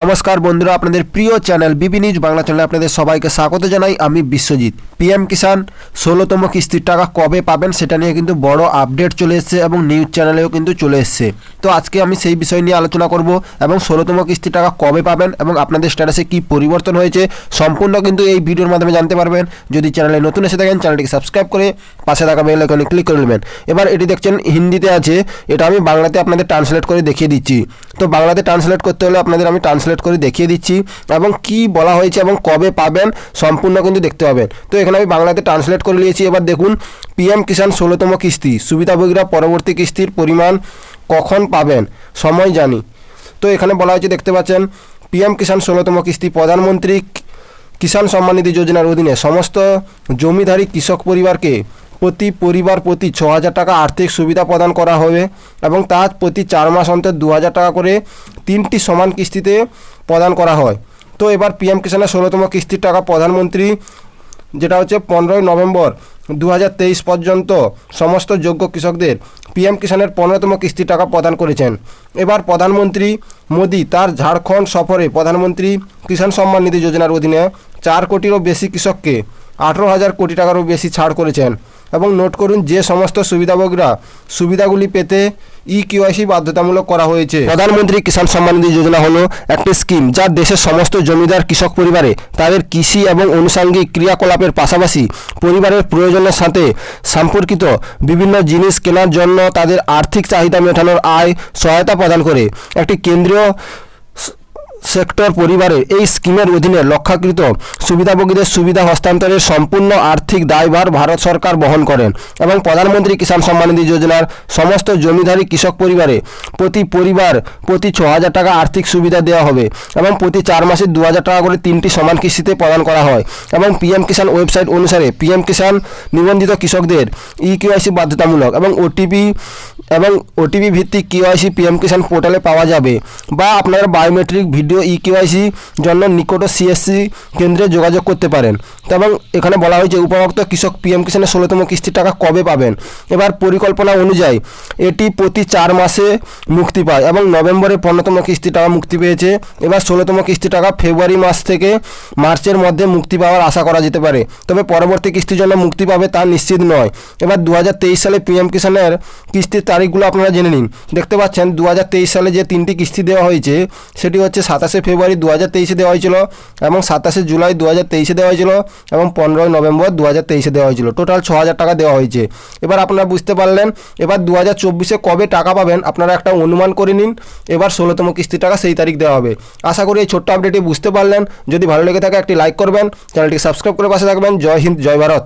নমস্কার বন্ধুরা, আপনাদের প্রিয় চ্যানেল বিবি নিউজ বাংলা চ্যানেলে আপনাদের সবাইকে স্বাগত জানাই। আমি বিশ্বজিৎ। পিএম কিষাণ 16তম কিস্তির টাকা কবে পাবেন সেটা নিয়ে কিন্তু বড় আপডেট চলে এসেছে এবং নিউজ চ্যানেলেও কিন্তু চলে এসেছে। তো আজকে আমি সেই বিষয় নিয়ে আলোচনা করব এবং 16তম কিস্তির টাকা কবে পাবেন এবং আপনাদের স্ট্যাটাসে কি পরিবর্তন হয়েছে সম্পূর্ণ কিন্তু এই ভিডিওর মাধ্যমে জানতে পারবেন। যদি চ্যানেলে নতুন এসে থাকেন চ্যানেলটিকে সাবস্ক্রাইব করে পাশে থাকা বেল আইকনে ক্লিক করে নেবেন। এবার এটি দেখছেন হিন্দিতে আছে, এটা আমি বাংলাতে আপনাদের ট্রান্সলেট করে দেখিয়ে দিচ্ছি। তো বাংলাতে ট্রান্সলেট করতে হলে আপনাদের আমি ট্রান্সলেট করে দেখিয়ে দিচ্ছি এবং কি বলা হয়েছে এবং কবে পাবেন সম্পূর্ণ কিন্তু দেখতে পাবেন। তো এখানে আমি বাংলাতে ট্রান্সলেট করে নিয়েছি। এবার দেখুন, পিএম কিষাণ 16তম কিস্তি সুবিধাভোগীরা পরবর্তী কিস্তির পরিমাণ কখন পাবেন সময় জানি। তো এখানে বলা হয়েছে, দেখতে পাচ্ছেন, পিএম কিষাণ 16তম কিস্তি প্রধানমন্ত্রী কিষাণ সম্মান নিধি যোজনার অধীনে সমস্ত জমিধারী কৃষক পরিবারকে প্রতি পরিবার প্রতি 6,000 টাকা আর্থিক সুবিধা প্রদান করা হবে এবং তা প্রতি 4 মাস অন্তর 2,000 টাকা করে 3টি সমান কিস্তিতে প্রদান করা হয়। তো এবার পিএম কিষাণের 16তম কিস্তির টাকা প্রধানমন্ত্রী, যেটা হচ্ছে 15 নভেম্বর 2023 পর্যন্ত সমস্ত যোগ্য কৃষকদের পিএম কিষাণের 15তম কিস্তির টাকা প্রদান করেছেন। এবার প্রধানমন্ত্রী মোদি তার ঝাড়খণ্ড সফরে প্রধানমন্ত্রী কিষাণ সম্মান নিধি যোজনার অধীনে 4 কোটিরও বেশি কৃষককে 18,000 কোটি টাকারও বেশি ছাড় করেছেন। এবং নোট করুন, যে সমস্ত সুবিধাভোগীরা সুবিধাগুলি পেতে ইকেওয়াইসি বাধ্যতামূলক করা হয়েছে। প্রধানমন্ত্রী কিষাণ সম্মান নিধি যোজনা হলো একটি স্কিম যা দেশের সমস্ত জমিদার কৃষক পরিবারে তাদের কৃষি এবং আনুষঙ্গিক ক্রিয়াকলাপের পাশাপাশি পরিবারের প্রয়োজনের সাথে সম্পর্কিত বিভিন্ন জিনিস কেনার জন্য তাদের আর্থিক চাহিদা মেটানোর আয় সহায়তা প্রদান করে। একটি কেন্দ্রীয় সেক্টর পরিবারের এই স্কিমের অধীনে লক্ষ্যকৃত সুবিধাভোগীদের সুবিধা হস্তান্তরের সম্পূর্ণ আর্থিক দায়ভার ভারত সরকার বহন করেন এবং প্রধানমন্ত্রী কিষাণ সম্মান নিধি যোজনার সমস্ত জমিধারী কৃষক পরিবারে প্রতি পরিবার প্রতি 6,000 টাকা আর্থিক সুবিধা দেওয়া হবে এবং প্রতি 4 মাসে 2,000 টাকা করে 3টি সমান কিস্তিতে প্রদান করা হয়। এবং পিএম কিষাণ ওয়েবসাইট অনুসারে পিএম কিষাণ নিবন্ধিত কৃষকদের ইকেওয়াইসি বাধ্যতামূলক এবং ওটিপি ভিত্তিক কেওয়াইসি পিএম কিষাণ পোর্টালে পাওয়া যাবে বা আপনারা বায়োমেট্রিক ভিডিও ইকেওয়াইসি জন্য নিকট সিএসসি কেন্দ্রে যোগাযোগ করতে পারেন। এবং এখানে বলা হয়েছে উপভোক্তা কৃষক পিএম কিষাণের 16তম কিস্তির টাকা কবে পাবেন। এবার পরিকল্পনা অনুযায়ী এটি প্রতি 4 মাসে মুক্তি পায় এবং নভেম্বরে 15তম কিস্তি টাকা মুক্তি পেয়েছে। এবার 16তম কিস্তি টাকা ফেব্রুয়ারি মাস থেকে মার্চের মধ্যে মুক্তি পাওয়ার আশা করা যেতে পারে, তবে পরবর্তী কিস্তির জন্য মুক্তি পাবে তা নিশ্চিত নয়। এবার 2023 সালে পিএম কিষাণের কিস্তির তারিখগুলো আপনারা জেনে নিন। দেখতে পাচ্ছেন 2023 সালে যে 3টি কিস্তি দেওয়া হয়েছে সেটি হচ্ছে 27 ফেব্রুয়ারি 2023 দেওয়া হয়েছিল এবং 27 জুলাই 2023 দেওয়া হয়েছিল এবং 15 নভেম্বর 2023 দেওয়া হয়েছিল। টোটাল 6,000 টাকা দেওয়া হয়েছে। এবার আপনারা বুঝতে পারলেন, এবার 2024 কবে টাকা পাবেন আপনারা একটা অনুমান করে নিন। এবার 16তম কিস্তির টাকা সেই তারিখ দেওয়া হবে। আশা করি এই ছোট্ট আপডেটটি বুঝতে পারলেন। যদি ভালো লেগে থাকে একটি লাইক করবেন, চ্যানেলটি সাবস্ক্রাইব করে পাশে থাকবেন। জয় হিন্দ, জয় ভারত।